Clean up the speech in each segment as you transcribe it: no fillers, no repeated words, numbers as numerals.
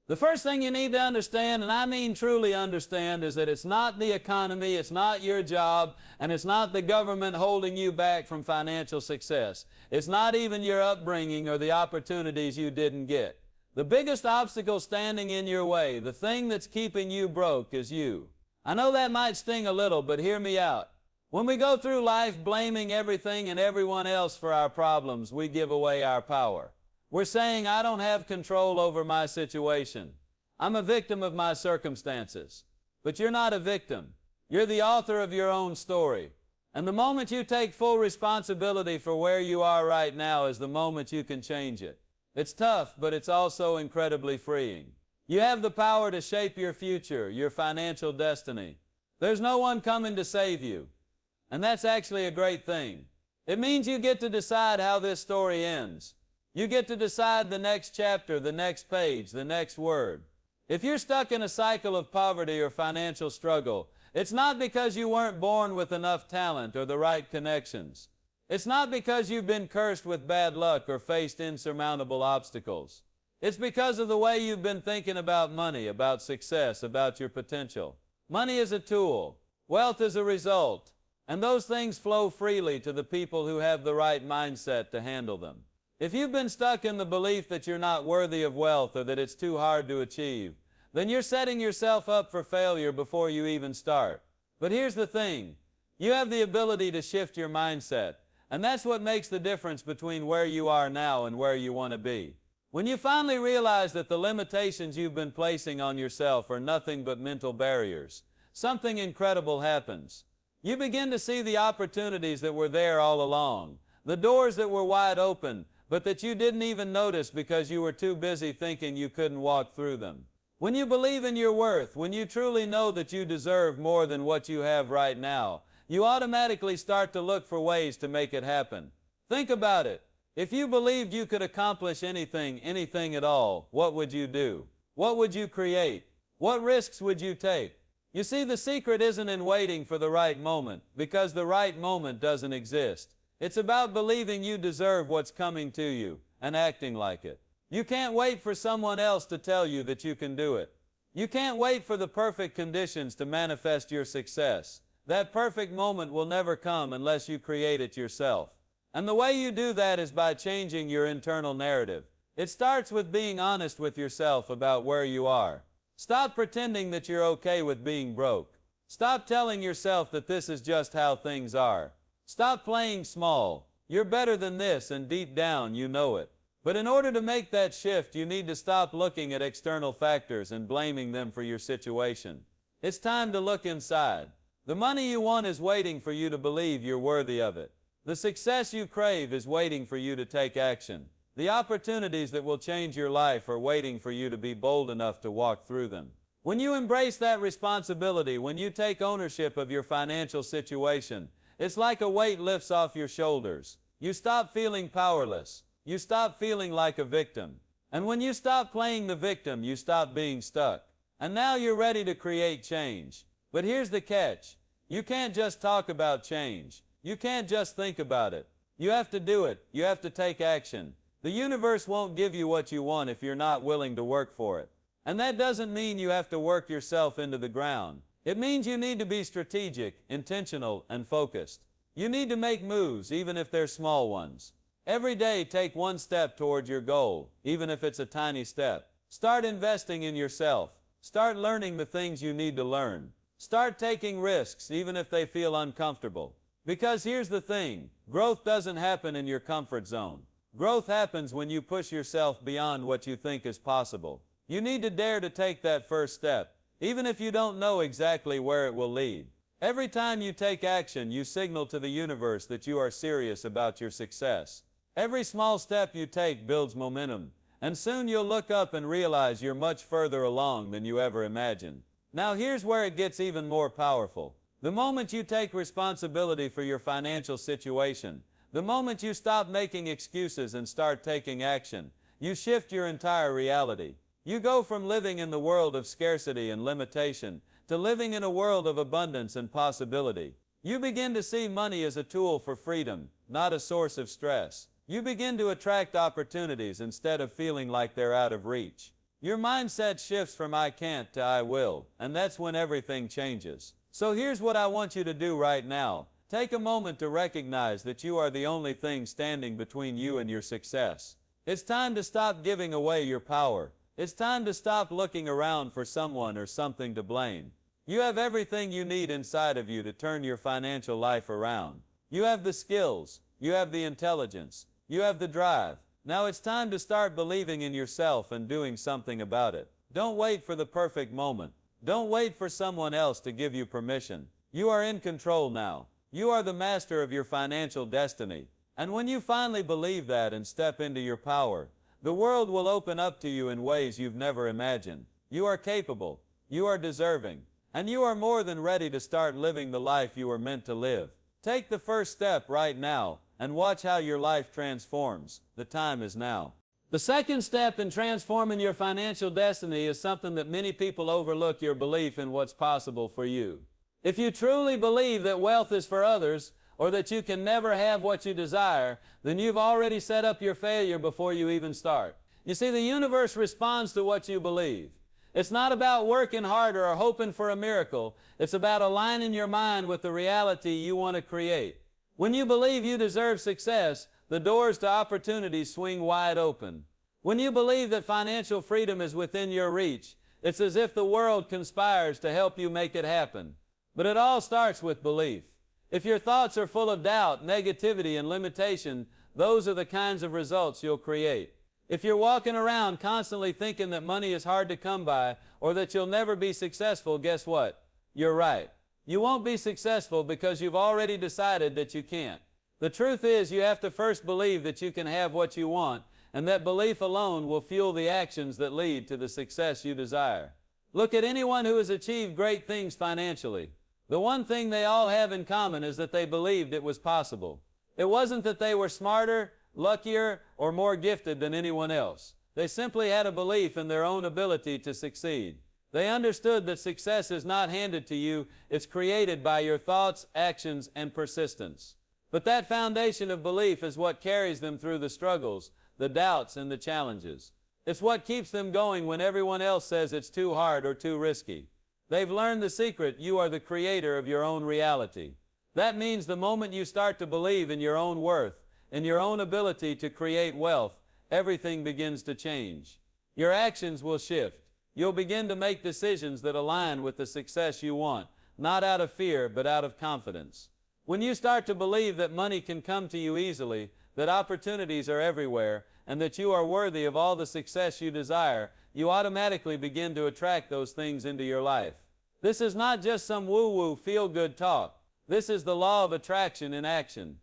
The first thing you need to understand, and I mean truly understand, is that it's not the economy, it's not your job, and it's not the government holding you back from financial success. It's not even your upbringing or the opportunities you didn't get. The biggest obstacle standing in your way, the thing that's keeping you broke, is you. I know that might sting a little, but hear me out. When we go through life blaming everything and everyone else for our problems, we give away our power. We're saying, I don't have control over my situation. I'm a victim of my circumstances. But you're not a victim. You're the author of your own story. And the moment you take full responsibility for where you are right now is the moment you can change it. It's tough, but it's also incredibly freeing. You have the power to shape your future, your financial destiny. There's no one coming to save you. And that's actually a great thing. It means you get to decide how this story ends. You get to decide the next chapter, the next page, the next word. If you're stuck in a cycle of poverty or financial struggle, it's not because you weren't born with enough talent or the right connections. It's not because you've been cursed with bad luck or faced insurmountable obstacles. It's because of the way you've been thinking about money, about success, about your potential. Money is a tool. Wealth is a result. And those things flow freely to the people who have the right mindset to handle them. If you've been stuck in the belief that you're not worthy of wealth or that it's too hard to achieve, then you're setting yourself up for failure before you even start. But here's the thing. You have the ability to shift your mindset, and that's what makes the difference between where you are now and where you want to be. When you finally realize that the limitations you've been placing on yourself are nothing but mental barriers, something incredible happens. You begin to see the opportunities that were there all along, the doors that were wide open, but that you didn't even notice because you were too busy thinking you couldn't walk through them. When you believe in your worth, when you truly know that you deserve more than what you have right now, you automatically start to look for ways to make it happen. Think about it. If you believed you could accomplish anything at all, what would you do? What would you create? What risks would you take? You see, the secret isn't in waiting for the right moment, because the right moment doesn't exist. It's about believing you deserve what's coming to you and acting like it. You can't wait for someone else to tell you that you can do it. You can't wait for the perfect conditions to manifest your success. That perfect moment will never come unless you create it yourself. And the way you do that is by changing your internal narrative. It starts with being honest with yourself about where you are. Stop pretending that you're okay with being broke. Stop telling yourself that this is just how things are. Stop playing small. You're better than this, and deep down you know it. But in order to make that shift, you need to stop looking at external factors and blaming them for your situation. It's time to look inside. The money you want is waiting for you to believe you're worthy of it. The success you crave is waiting for you to take action. The opportunities that will change your life are waiting for you to be bold enough to walk through them. When you embrace that responsibility, when you take ownership of your financial situation, it's like a weight lifts off your shoulders. You stop feeling powerless. You stop feeling like a victim. And when you stop playing the victim, you stop being stuck. And now you're ready to create change. But here's the catch. You can't just talk about change. You can't just think about it. You have to do it. You have to take action. The universe won't give you what you want if you're not willing to work for it. And that doesn't mean you have to work yourself into the ground. It means you need to be strategic, intentional, and focused. You need to make moves, even if they're small ones. Every day, take one step toward your goal, even if it's a tiny step. Start investing in yourself. Start learning the things you need to learn. Start taking risks, even if they feel uncomfortable. Because here's the thing, growth doesn't happen in your comfort zone. Growth happens when you push yourself beyond what you think is possible. You need to dare to take that first step, even if you don't know exactly where it will lead. Every time you take action, you signal to the universe that you are serious about your success. Every small step you take builds momentum, and soon you'll look up and realize you're much further along than you ever imagined. Now here's where it gets even more powerful. The moment you take responsibility for your financial situation, the moment you stop making excuses and start taking action, you shift your entire reality. You go from living in the world of scarcity and limitation to living in a world of abundance and possibility. You begin to see money as a tool for freedom, not a source of stress. You begin to attract opportunities instead of feeling like they're out of reach. Your mindset shifts from I can't to I will, and that's when everything changes. So here's what I want you to do right now. Take a moment to recognize that you are the only thing standing between you and your success. It's time to stop giving away your power. It's time to stop looking around for someone or something to blame. You have everything you need inside of you to turn your financial life around. You have the skills. You have the intelligence. You have the drive. Now it's time to start believing in yourself and doing something about it. Don't wait for the perfect moment. Don't wait for someone else to give you permission. You are in control now. You are the master of your financial destiny. And when you finally believe that and step into your power, the world will open up to you in ways you've never imagined. You are capable. You are deserving. And you are more than ready to start living the life you were meant to live. Take the first step right now and watch how your life transforms. The time is now. The second step in transforming your financial destiny is something that many people overlook: your belief in what's possible for you. If you truly believe that wealth is for others, or that you can never have what you desire, then you've already set up your failure before you even start. You see, the universe responds to what you believe. It's not about working harder or hoping for a miracle. It's about aligning your mind with the reality you want to create. When you believe you deserve success, the doors to opportunity swing wide open. When you believe that financial freedom is within your reach, it's as if the world conspires to help you make it happen. But it all starts with belief. If your thoughts are full of doubt, negativity, and limitation, those are the kinds of results you'll create. If you're walking around constantly thinking that money is hard to come by, or that you'll never be successful, guess what? You're right. You won't be successful because you've already decided that you can't. The truth is, you have to first believe that you can have what you want, and that belief alone will fuel the actions that lead to the success you desire. Look at anyone who has achieved great things financially. The one thing they all have in common is that they believed it was possible. It wasn't that they were smarter, luckier, or more gifted than anyone else. They simply had a belief in their own ability to succeed. They understood that success is not handed to you, it's created by your thoughts, actions, and persistence. But that foundation of belief is what carries them through the struggles, the doubts, and the challenges. It's what keeps them going when everyone else says it's too hard or too risky. They've learned the secret: you are the creator of your own reality. That means the moment you start to believe in your own worth, in your own ability to create wealth, everything begins to change. Your actions will shift. You'll begin to make decisions that align with the success you want, not out of fear, but out of confidence. When you start to believe that money can come to you easily, that opportunities are everywhere, and that you are worthy of all the success you desire, you automatically begin to attract those things into your life. This is not just some woo-woo feel-good talk. This is the law of attraction in action.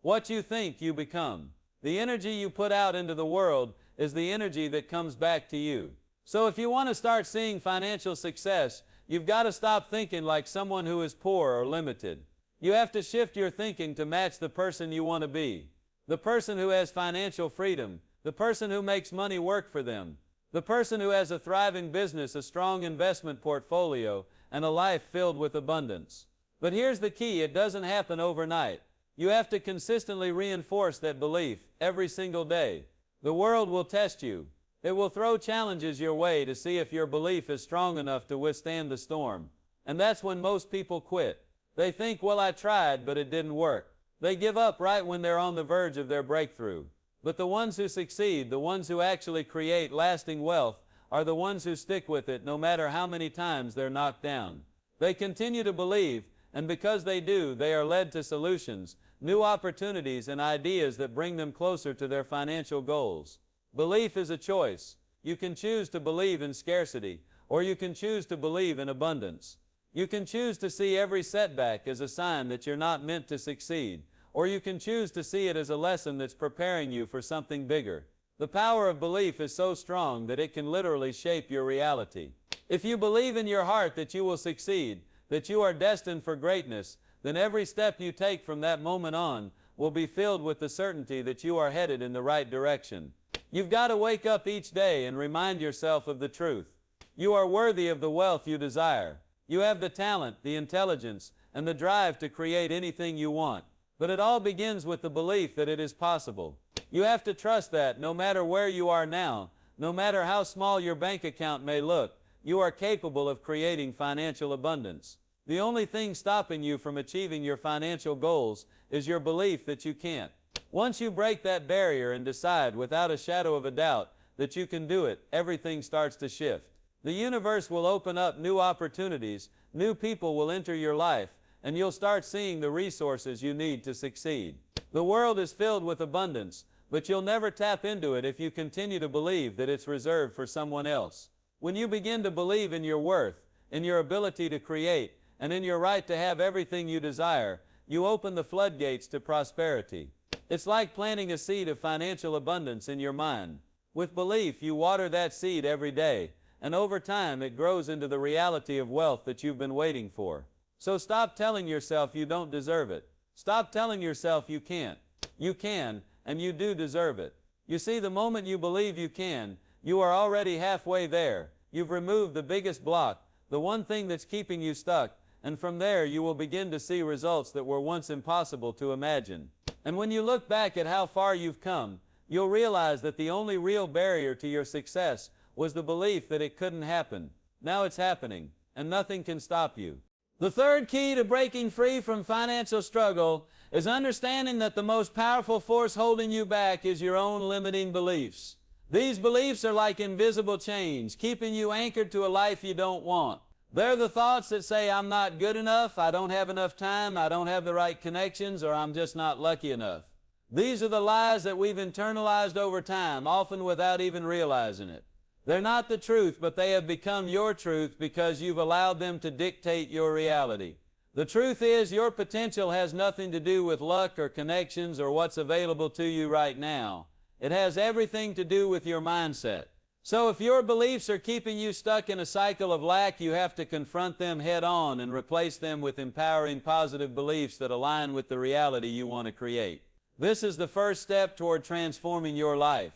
What you think, you become. The energy you put out into the world is the energy that comes back to you. So if you want to start seeing financial success, you've got to stop thinking like someone who is poor or limited. You have to shift your thinking to match the person you want to be. The person who has financial freedom, the person who makes money work for them, the person who has a thriving business, a strong investment portfolio, and a life filled with abundance. But here's the key: it doesn't happen overnight. You have to consistently reinforce that belief every single day. The world will test you. It will throw challenges your way to see if your belief is strong enough to withstand the storm. And that's when most people quit. They think, well, I tried, but it didn't work. They give up right when they're on the verge of their breakthrough. But the ones who succeed, the ones who actually create lasting wealth, are the ones who stick with it no matter how many times they're knocked down. They continue to believe, and because they do, they are led to solutions, new opportunities, and ideas that bring them closer to their financial goals. Belief is a choice. You can choose to believe in scarcity, or you can choose to believe in abundance. You can choose to see every setback as a sign that you're not meant to succeed, or you can choose to see it as a lesson that's preparing you for something bigger. The power of belief is so strong that it can literally shape your reality. If you believe in your heart that you will succeed, that you are destined for greatness, then every step you take from that moment on will be filled with the certainty that you are headed in the right direction. You've got to wake up each day and remind yourself of the truth. You are worthy of the wealth you desire. You have the talent, the intelligence, and the drive to create anything you want. But it all begins with the belief that it is possible. You have to trust that, no matter where you are now, No matter how small your bank account may look, you are capable of creating financial abundance. The only thing stopping you from achieving your financial goals is your belief that you can't. Once you break that barrier and decide without a shadow of a doubt that you can do it, everything starts to shift. The universe will open up new opportunities, new people will enter your life, and you'll start seeing the resources you need to succeed. The world is filled with abundance, but you'll never tap into it if you continue to believe that it's reserved for someone else. When you begin to believe in your worth, in your ability to create, and in your right to have everything you desire, you open the floodgates to prosperity. It's like planting a seed of financial abundance in your mind. With belief, you water that seed every day, and over time it grows into the reality of wealth that you've been waiting for. So stop telling yourself you don't deserve it. Stop telling yourself you can't. You can, and you do deserve it. You see, the moment you believe you can, you are already halfway there. You've removed the biggest block, the one thing that's keeping you stuck, and from there you will begin to see results that were once impossible to imagine. And when you look back at how far you've come, you'll realize that the only real barrier to your success was the belief that it couldn't happen. Now it's happening, and nothing can stop you. The third key to breaking free from financial struggle is understanding that the most powerful force holding you back is your own limiting beliefs. These beliefs are like invisible chains, keeping you anchored to a life you don't want. They're the thoughts that say, I'm not good enough, I don't have enough time, I don't have the right connections, or I'm just not lucky enough. These are the lies that we've internalized over time, often without even realizing it. They're not the truth, but they have become your truth because you've allowed them to dictate your reality. The truth is, your potential has nothing to do with luck or connections or what's available to you right now. It has everything to do with your mindset. So if your beliefs are keeping you stuck in a cycle of lack, you have to confront them head on and replace them with empowering positive beliefs that align with the reality you want to create. This is the first step toward transforming your life.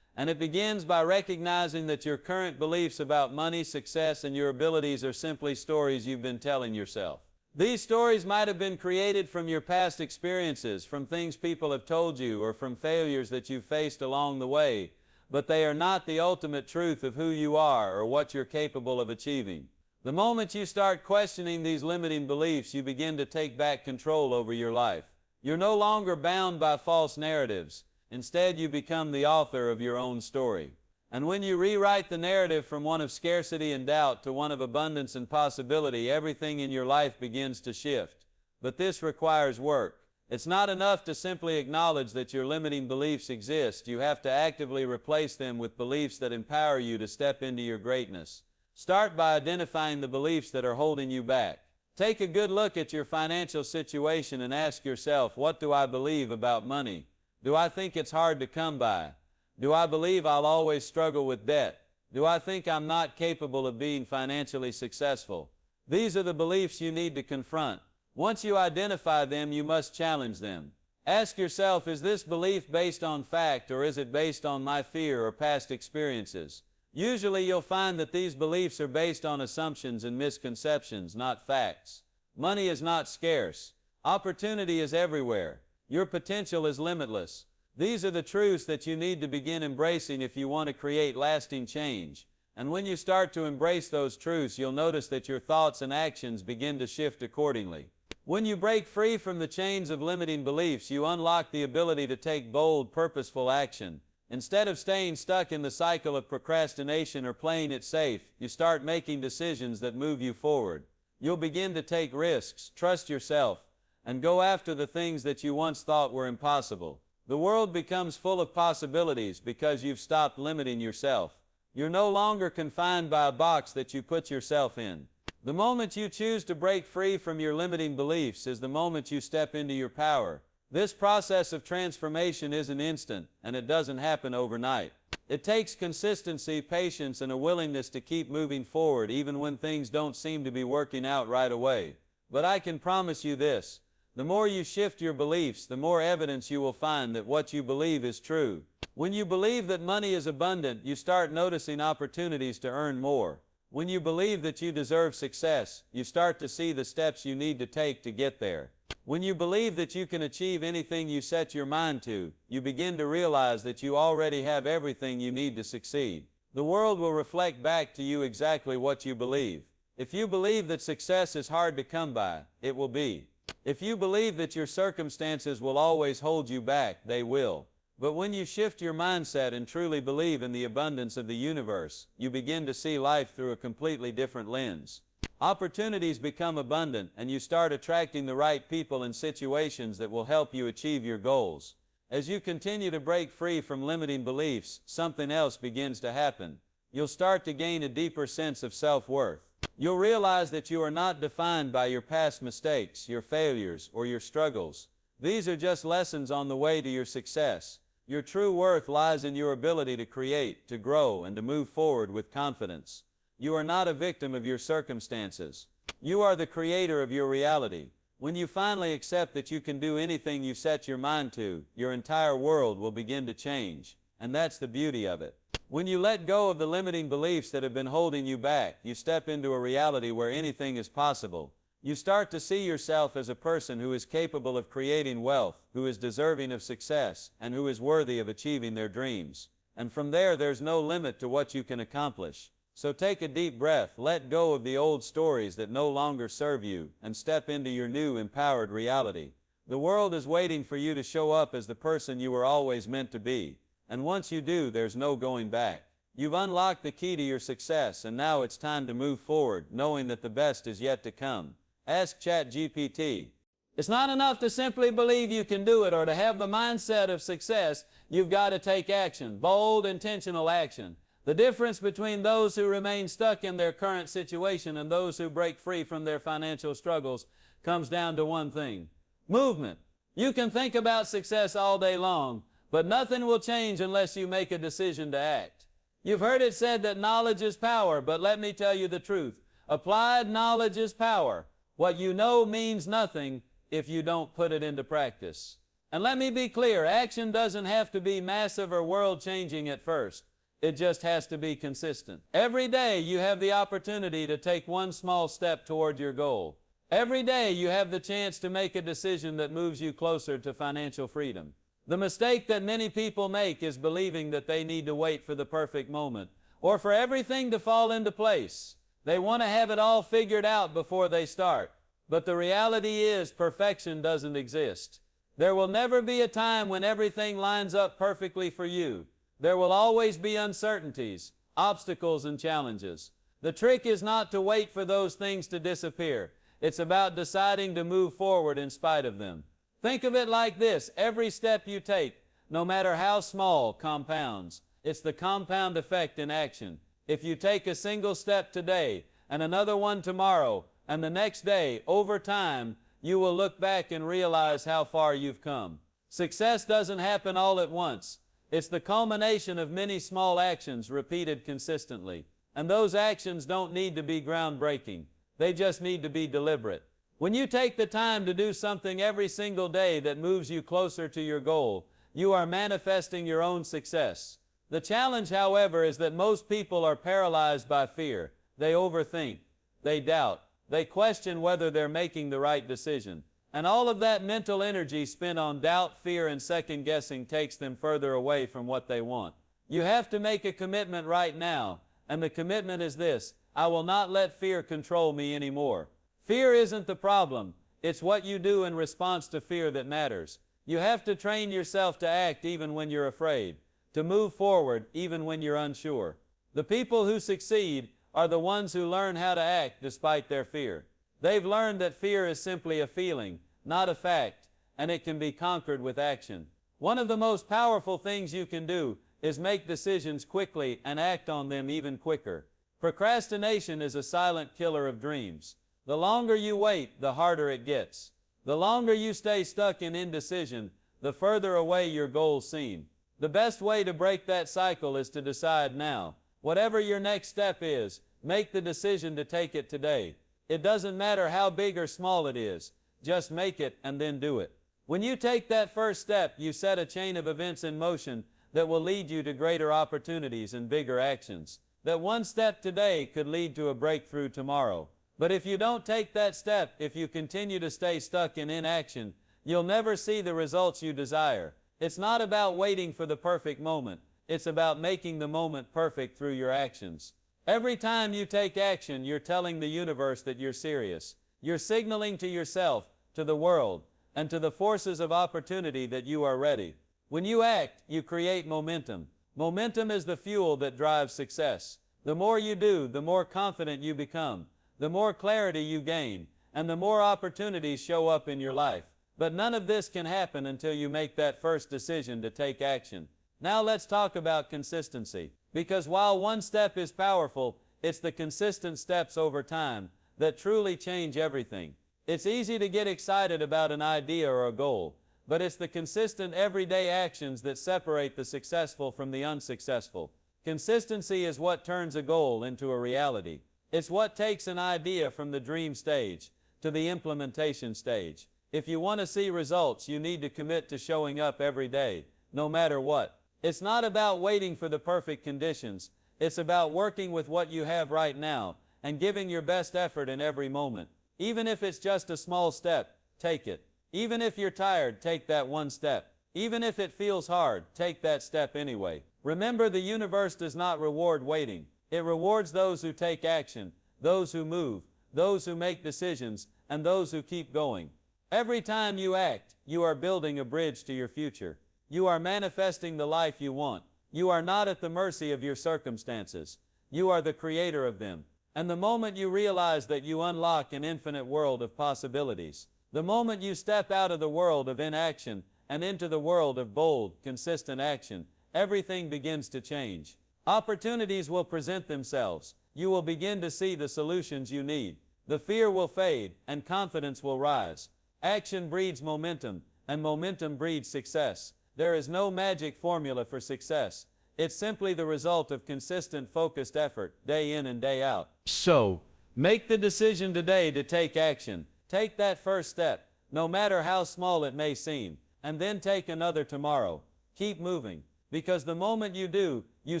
And it begins by recognizing that your current beliefs about money, success, and your abilities are simply stories you've been telling yourself. These stories might have been created from your past experiences, from things people have told you, or from failures that you've faced along the way, but they are not the ultimate truth of who you are or what you're capable of achieving. The moment you start questioning these limiting beliefs, you begin to take back control over your life. You're no longer bound by false narratives. Instead, you become the author of your own story. And when you rewrite the narrative from one of scarcity and doubt to one of abundance and possibility, everything in your life begins to shift. But this requires work. It's not enough to simply acknowledge that your limiting beliefs exist. You have to actively replace them with beliefs that empower you to step into your greatness. Start by identifying the beliefs that are holding you back. Take a good look at your financial situation and ask yourself, what do I believe about money? Do I think it's hard to come by? Do I believe I'll always struggle with debt? Do I think I'm not capable of being financially successful? These are the beliefs you need to confront. Once you identify them, you must challenge them. Ask yourself, is this belief based on fact, or is it based on my fear or past experiences? Usually you'll find that these beliefs are based on assumptions and misconceptions, not facts. Money is not scarce. Opportunity is everywhere. Your potential is limitless. These are the truths that you need to begin embracing if you want to create lasting change. And when you start to embrace those truths, you'll notice that your thoughts and actions begin to shift accordingly. When you break free from the chains of limiting beliefs, you unlock the ability to take bold, purposeful action. Instead of staying stuck in the cycle of procrastination or playing it safe, you start making decisions that move you forward. You'll begin to take risks, trust yourself, and go after the things that you once thought were impossible. The world becomes full of possibilities because you've stopped limiting yourself. You're no longer confined by a box that you put yourself in. The moment you choose to break free from your limiting beliefs is the moment you step into your power. This process of transformation isn't instant, and it doesn't happen overnight. It takes consistency, patience, and a willingness to keep moving forward even when things don't seem to be working out right away. But I can promise you this. The more you shift your beliefs, the more evidence you will find that what you believe is true. When you believe that money is abundant, you start noticing opportunities to earn more. When you believe that you deserve success, you start to see the steps you need to take to get there. When you believe that you can achieve anything you set your mind to, you begin to realize that you already have everything you need to succeed. The world will reflect back to you exactly what you believe. If you believe that success is hard to come by, it will be. If you believe that your circumstances will always hold you back, they will. But when you shift your mindset and truly believe in the abundance of the universe, you begin to see life through a completely different lens. Opportunities become abundant, and you start attracting the right people and situations that will help you achieve your goals. As you continue to break free from limiting beliefs, something else begins to happen. You'll start to gain a deeper sense of self-worth. You'll realize that you are not defined by your past mistakes, your failures, or your struggles. These are just lessons on the way to your success. Your true worth lies in your ability to create, to grow, and to move forward with confidence. You are not a victim of your circumstances. You are the creator of your reality. When you finally accept that you can do anything you set your mind to, your entire world will begin to change. And that's the beauty of it. When you let go of the limiting beliefs that have been holding you back, you step into a reality where anything is possible. You start to see yourself as a person who is capable of creating wealth, who is deserving of success, and who is worthy of achieving their dreams. And from there, there's no limit to what you can accomplish. So take a deep breath, let go of the old stories that no longer serve you, and step into your new empowered reality. The world is waiting for you to show up as the person you were always meant to be. And once you do, there's no going back. You've unlocked the key to your success, and now it's time to move forward, knowing that the best is yet to come. Ask ChatGPT. It's not enough to simply believe you can do it or to have the mindset of success. You've got to take action, bold, intentional action. The difference between those who remain stuck in their current situation and those who break free from their financial struggles comes down to one thing: movement. You can think about success all day long, but nothing will change unless you make a decision to act. You've heard it said that knowledge is power, but let me tell you the truth. Applied knowledge is power. What you know means nothing if you don't put it into practice. And let me be clear, action doesn't have to be massive or world-changing at first. It just has to be consistent. Every day you have the opportunity to take one small step toward your goal. Every day you have the chance to make a decision that moves you closer to financial freedom. The mistake that many people make is believing that they need to wait for the perfect moment or for everything to fall into place. They want to have it all figured out before they start. But the reality is, perfection doesn't exist. There will never be a time when everything lines up perfectly for you. There will always be uncertainties, obstacles, and challenges. The trick is not to wait for those things to disappear. It's about deciding to move forward in spite of them. Think of it like this: every step you take, no matter how small, compounds. It's the compound effect in action. If you take a single step today, and another one tomorrow, and the next day, over time, you will look back and realize how far you've come. Success doesn't happen all at once. It's the culmination of many small actions repeated consistently. And those actions don't need to be groundbreaking. They just need to be deliberate. When you take the time to do something every single day that moves you closer to your goal, you are manifesting your own success. The challenge, however, is that most people are paralyzed by fear. They overthink. They doubt. They question whether they're making the right decision. And all of that mental energy spent on doubt, fear, and second-guessing takes them further away from what they want. You have to make a commitment right now, and the commitment is this: I will not let fear control me anymore. Fear isn't the problem. It's what you do in response to fear that matters. You have to train yourself to act even when you're afraid, to move forward even when you're unsure. The people who succeed are the ones who learn how to act despite their fear. They've learned that fear is simply a feeling, not a fact, and it can be conquered with action. One of the most powerful things you can do is make decisions quickly and act on them even quicker. Procrastination is a silent killer of dreams. The longer you wait, the harder it gets. The longer you stay stuck in indecision, the further away your goals seem. The best way to break that cycle is to decide now. Whatever your next step is, make the decision to take it today. It doesn't matter how big or small it is. Just make it and then do it. When you take that first step, you set a chain of events in motion that will lead you to greater opportunities and bigger actions. That one step today could lead to a breakthrough tomorrow. But if you don't take that step, if you continue to stay stuck in inaction, you'll never see the results you desire. It's not about waiting for the perfect moment. It's about making the moment perfect through your actions. Every time you take action, you're telling the universe that you're serious. You're signaling to yourself, to the world, and to the forces of opportunity that you are ready. When you act, you create momentum. Momentum is the fuel that drives success. The more you do, the more confident you become, the more clarity you gain, and the more opportunities show up in your life. But none of this can happen until you make that first decision to take action. Now let's talk about consistency. Because while one step is powerful, it's the consistent steps over time that truly change everything. It's easy to get excited about an idea or a goal, but it's the consistent everyday actions that separate the successful from the unsuccessful. Consistency is what turns a goal into a reality. It's what takes an idea from the dream stage to the implementation stage. If you want to see results, you need to commit to showing up every day, no matter what. It's not about waiting for the perfect conditions. It's about working with what you have right now and giving your best effort in every moment. Even if it's just a small step, take it. Even if you're tired, take that one step. Even if it feels hard, take that step anyway. Remember, the universe does not reward waiting. It rewards those who take action, those who move, those who make decisions, and those who keep going. Every time you act, you are building a bridge to your future. You are manifesting the life you want. You are not at the mercy of your circumstances. You are the creator of them. And the moment you realize that, you unlock an infinite world of possibilities. The moment you step out of the world of inaction and into the world of bold, consistent action, everything begins to change. Opportunities will present themselves. You will begin to see the solutions you need. The fear will fade and confidence will rise. Action breeds momentum, and momentum breeds success. There is no magic formula for success. It's simply the result of consistent, focused effort, day in and day out. So, make the decision today to take action. Take that first step, no matter how small it may seem, and then take another tomorrow. Keep moving, because the moment you do, you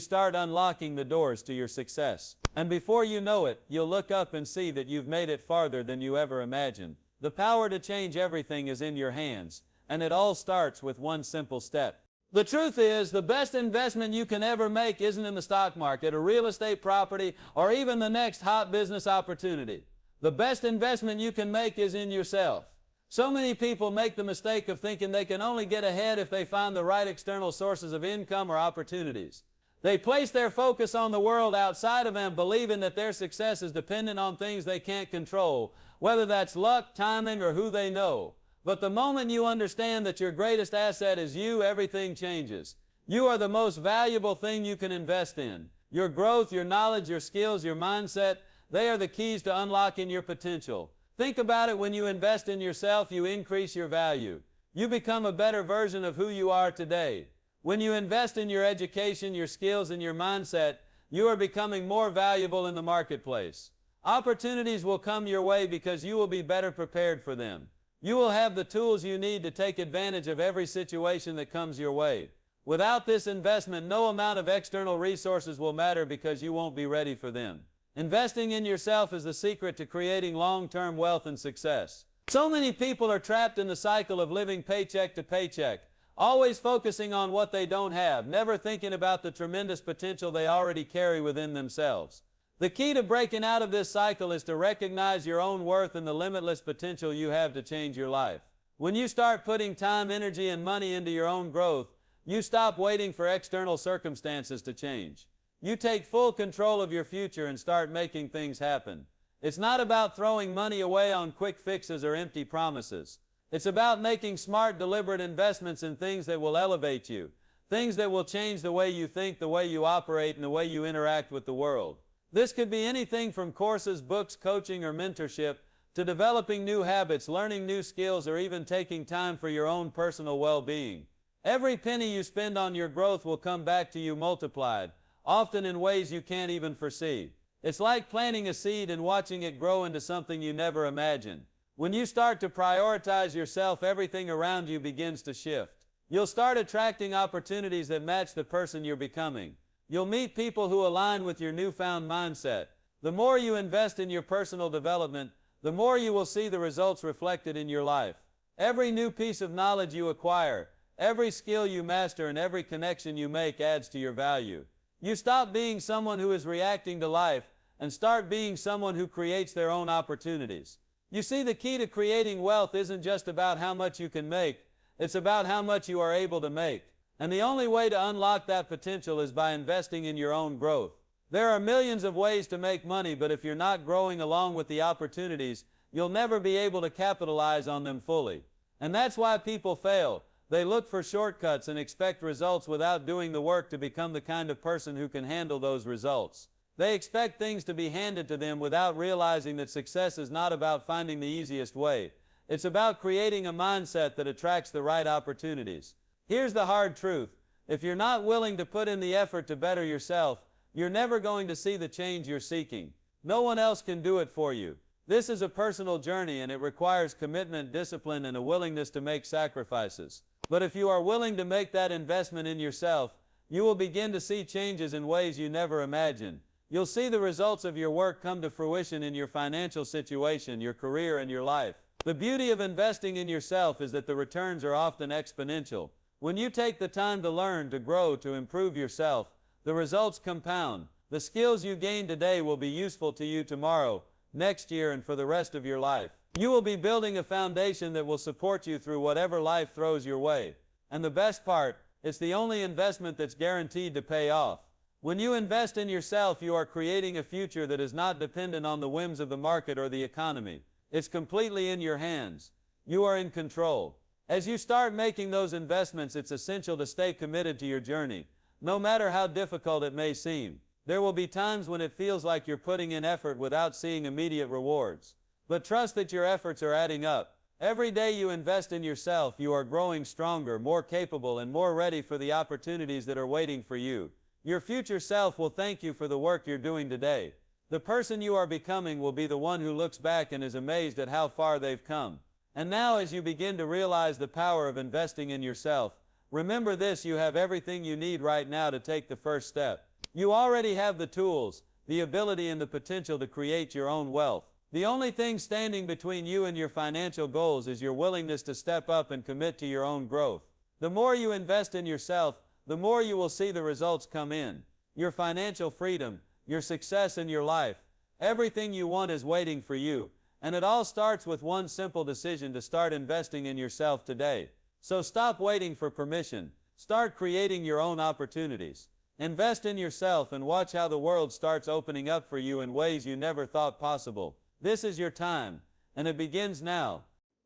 start unlocking the doors to your success. And before you know it, you'll look up and see that you've made it farther than you ever imagined. The power to change everything is in your hands, and it all starts with one simple step. The truth is, the best investment you can ever make isn't in the stock market, or real estate property, or even the next hot business opportunity. The best investment you can make is in yourself. So many people make the mistake of thinking they can only get ahead if they find the right external sources of income or opportunities. They place their focus on the world outside of them, believing that their success is dependent on things they can't control, whether that's luck, timing, or who they know. But the moment you understand that your greatest asset is you, everything changes. You are the most valuable thing you can invest in. Your growth, your knowledge, your skills, your mindset, they are the keys to unlocking your potential. Think about it. When you invest in yourself, you increase your value. You become a better version of who you are today. When you invest in your education, your skills, and your mindset, you are becoming more valuable in the marketplace. Opportunities will come your way because you will be better prepared for them. You will have the tools you need to take advantage of every situation that comes your way. Without this investment, no amount of external resources will matter because you won't be ready for them. Investing in yourself is the secret to creating long-term wealth and success. So many people are trapped in the cycle of living paycheck to paycheck, always focusing on what they don't have, never thinking about the tremendous potential they already carry within themselves. The key to breaking out of this cycle is to recognize your own worth and the limitless potential you have to change your life. When you start putting time, energy, and money into your own growth, you stop waiting for external circumstances to change. You take full control of your future and start making things happen. It's not about throwing money away on quick fixes or empty promises. It's about making smart, deliberate investments in things that will elevate you, things that will change the way you think, the way you operate, and the way you interact with the world. This could be anything from courses, books, coaching, or mentorship, to developing new habits, learning new skills, or even taking time for your own personal well-being. Every penny you spend on your growth will come back to you multiplied, often in ways you can't even foresee. It's like planting a seed and watching it grow into something you never imagined. When you start to prioritize yourself, everything around you begins to shift. You'll start attracting opportunities that match the person you're becoming. You'll meet people who align with your newfound mindset. The more you invest in your personal development, the more you will see the results reflected in your life. Every new piece of knowledge you acquire, Every skill you master and every connection you make adds to your value. You stop being someone who is reacting to life and start being someone who creates their own opportunities. You see, the key to creating wealth isn't just about how much you can make, it's about how much you are able to make. And the only way to unlock that potential is by investing in your own growth. There are millions of ways to make money, but if you're not growing along with the opportunities, you'll never be able to capitalize on them fully. And that's why people fail. They look for shortcuts and expect results without doing the work to become the kind of person who can handle those results. They expect things to be handed to them without realizing that success is not about finding the easiest way. It's about creating a mindset that attracts the right opportunities. Here's the hard truth. If you're not willing to put in the effort to better yourself, you're never going to see the change you're seeking. No one else can do it for you. This is a personal journey, and it requires commitment, discipline, and a willingness to make sacrifices. But if you are willing to make that investment in yourself, you will begin to see changes in ways you never imagined. You'll see the results of your work come to fruition in your financial situation, your career, and your life. The beauty of investing in yourself is that the returns are often exponential. When you take the time to learn, to grow, to improve yourself, the results compound. The skills you gain today will be useful to you tomorrow, next year, and for the rest of your life. You will be building a foundation that will support you through whatever life throws your way. And the best part, it's the only investment that's guaranteed to pay off. When you invest in yourself, you are creating a future that is not dependent on the whims of the market or the economy. It's completely in your hands. You are in control. As you start making those investments, it's essential to stay committed to your journey, no matter how difficult it may seem. There will be times when it feels like you're putting in effort without seeing immediate rewards. But trust that your efforts are adding up. Every day you invest in yourself, you are growing stronger, more capable, and more ready for the opportunities that are waiting for you. Your future self will thank you for the work you're doing today. The person you are becoming will be the one who looks back and is amazed at how far they've come. And now, as you begin to realize the power of investing in yourself, remember this: you have everything you need right now to take the first step. You already have the tools, the ability, and the potential to create your own wealth. The only thing standing between you and your financial goals is your willingness to step up and commit to your own growth. The more you invest in yourself, the more you will see the results come in. Your financial freedom, your success in your life, everything you want is waiting for you. And it all starts with one simple decision to start investing in yourself today. So stop waiting for permission. Start creating your own opportunities. Invest in yourself and watch how the world starts opening up for you in ways you never thought possible. This is your time, and it begins now.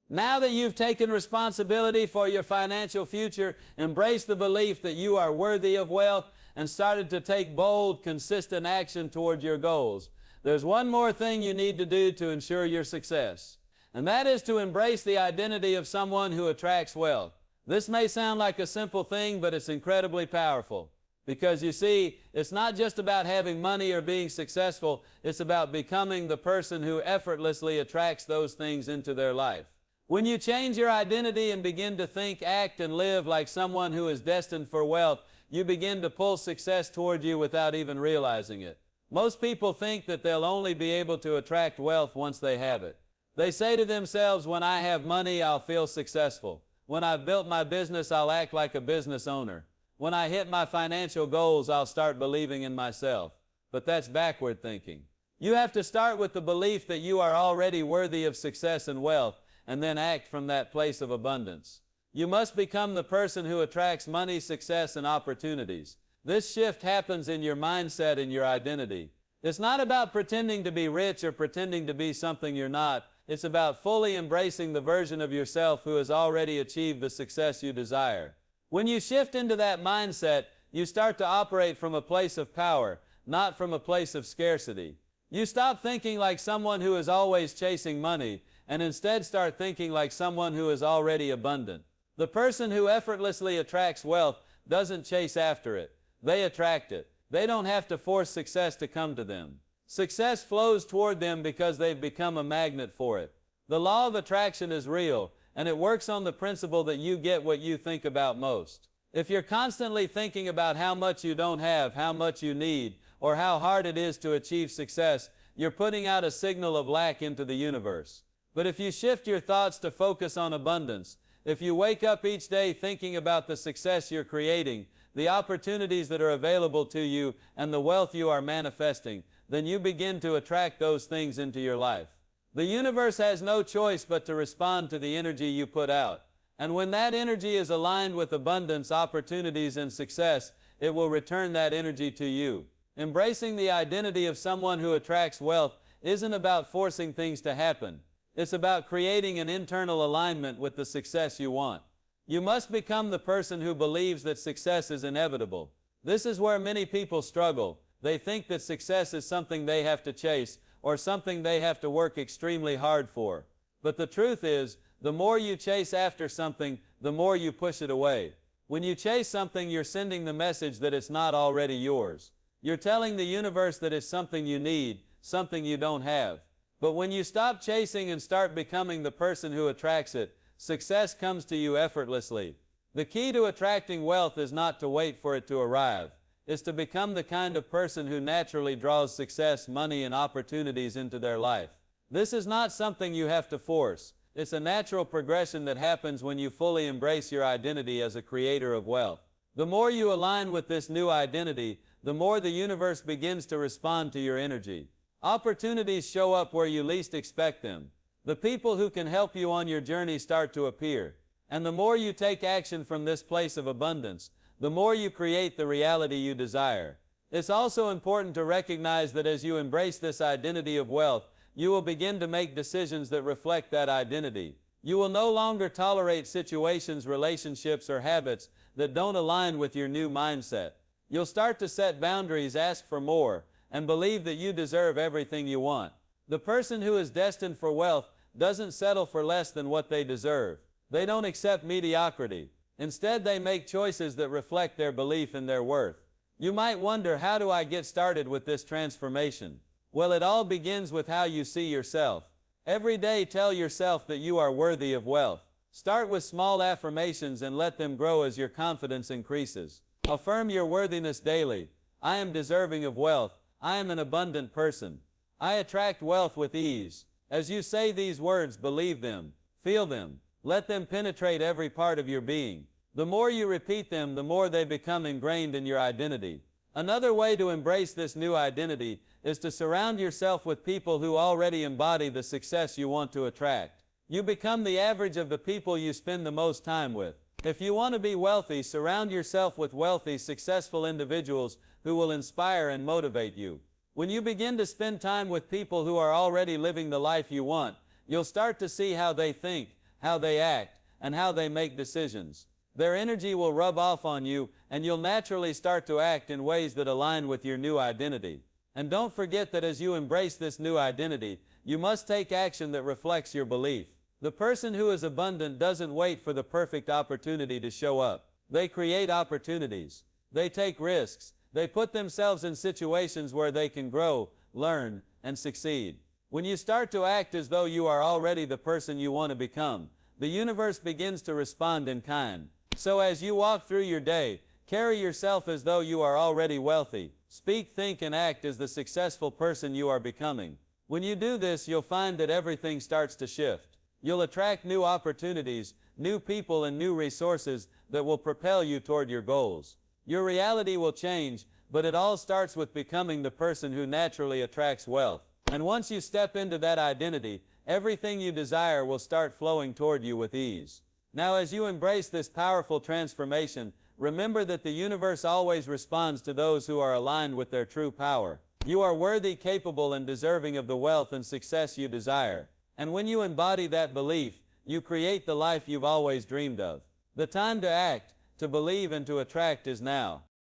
Now that you've taken responsibility for your financial future, embrace the belief that you are worthy of wealth and started to take bold, consistent action toward your goals. There's one more thing you need to do to ensure your success, and that is to embrace the identity of someone who attracts wealth. This may sound like a simple thing, but it's incredibly powerful. Because you see, it's not just about having money or being successful, it's about becoming the person who effortlessly attracts those things into their life. When you change your identity and begin to think, act, and live like someone who is destined for wealth, you begin to pull success toward you without even realizing it. Most people think that they'll only be able to attract wealth once they have it. They say to themselves, when I have money, I'll feel successful. When I've built my business, I'll act like a business owner. When I hit my financial goals, I'll start believing in myself. But that's backward thinking. You have to start with the belief that you are already worthy of success and wealth, and then act from that place of abundance. You must become the person who attracts money, success, and opportunities. This shift happens in your mindset and your identity. It's not about pretending to be rich or pretending to be something you're not. It's about fully embracing the version of yourself who has already achieved the success you desire. When you shift into that mindset, you start to operate from a place of power, not from a place of scarcity. You stop thinking like someone who is always chasing money, and instead start thinking like someone who is already abundant. The person who effortlessly attracts wealth doesn't chase after it. They attract it. They don't have to force success to come to them. Success flows toward them because they've become a magnet for it. The law of attraction is real, and it works on the principle that you get what you think about most. If you're constantly thinking about how much you don't have, how much you need, or how hard it is to achieve success, you're putting out a signal of lack into the universe. But if you shift your thoughts to focus on abundance, If you wake up each day thinking about the success you're creating, the opportunities that are available to you, and the wealth you are manifesting, then you begin to attract those things into your life. The universe has no choice but to respond to the energy you put out. And when that energy is aligned with abundance, opportunities, and success, it will return that energy to you. Embracing the identity of someone who attracts wealth isn't about forcing things to happen. It's about creating an internal alignment with the success you want. You must become the person who believes that success is inevitable. This is where many people struggle. They think that success is something they have to chase or something they have to work extremely hard for. But the truth is, the more you chase after something, the more you push it away. When you chase something, you're sending the message that it's not already yours. You're telling the universe that it's something you need, something you don't have. But when you stop chasing and start becoming the person who attracts it, success comes to you effortlessly. The key to attracting wealth is not to wait for it to arrive. It's to become the kind of person who naturally draws success, money, and opportunities into their life. This is not something you have to force. It's a natural progression that happens when you fully embrace your identity as a creator of wealth. The more you align with this new identity, the more the universe begins to respond to your energy. Opportunities show up where you least expect them. The people who can help you on your journey start to appear. And the more you take action from this place of abundance, the more you create the reality you desire. It's also important to recognize that as you embrace this identity of wealth, you will begin to make decisions that reflect that identity. You will no longer tolerate situations, relationships, or habits that don't align with your new mindset. You'll start to set boundaries, ask for more, and believe that you deserve everything you want. The person who is destined for wealth doesn't settle for less than what they deserve. They don't accept mediocrity. Instead, they make choices that reflect their belief in their worth. You might wonder, how do I get started with this transformation? Well, it all begins with how you see yourself. Every day tell yourself that you are worthy of wealth. Start with small affirmations and let them grow as your confidence increases. Affirm your worthiness daily. I am deserving of wealth. I am an abundant person. I attract wealth with ease. As you say these words, believe them. Feel them. Let them penetrate every part of your being. The more you repeat them, the more they become ingrained in your identity. Another way to embrace this new identity is to surround yourself with people who already embody the success you want to attract. You become the average of the people you spend the most time with. If you want to be wealthy, surround yourself with wealthy, successful individuals who will inspire and motivate you. When you begin to spend time with people who are already living the life you want, you'll start to see how they think, how they act, and how they make decisions. Their energy will rub off on you, and you'll naturally start to act in ways that align with your new identity. And don't forget that as you embrace this new identity, you must take action that reflects your belief. The person who is abundant doesn't wait for the perfect opportunity to show up. They create opportunities. They take risks. They put themselves in situations where they can grow, learn, and succeed. When you start to act as though you are already the person you want to become, the universe begins to respond in kind. So as you walk through your day, carry yourself as though you are already wealthy. Speak, think, and act as the successful person you are becoming. When you do this, you'll find that everything starts to shift. You'll attract new opportunities, new people, and new resources that will propel you toward your goals. Your reality will change, but it all starts with becoming the person who naturally attracts wealth. And once you step into that identity, everything you desire will start flowing toward you with ease. Now, as you embrace this powerful transformation, remember that the universe always responds to those who are aligned with their true power. You are worthy, capable, and deserving of the wealth and success you desire. And when you embody that belief, you create the life you've always dreamed of. The time to act, to believe, and to attract is now.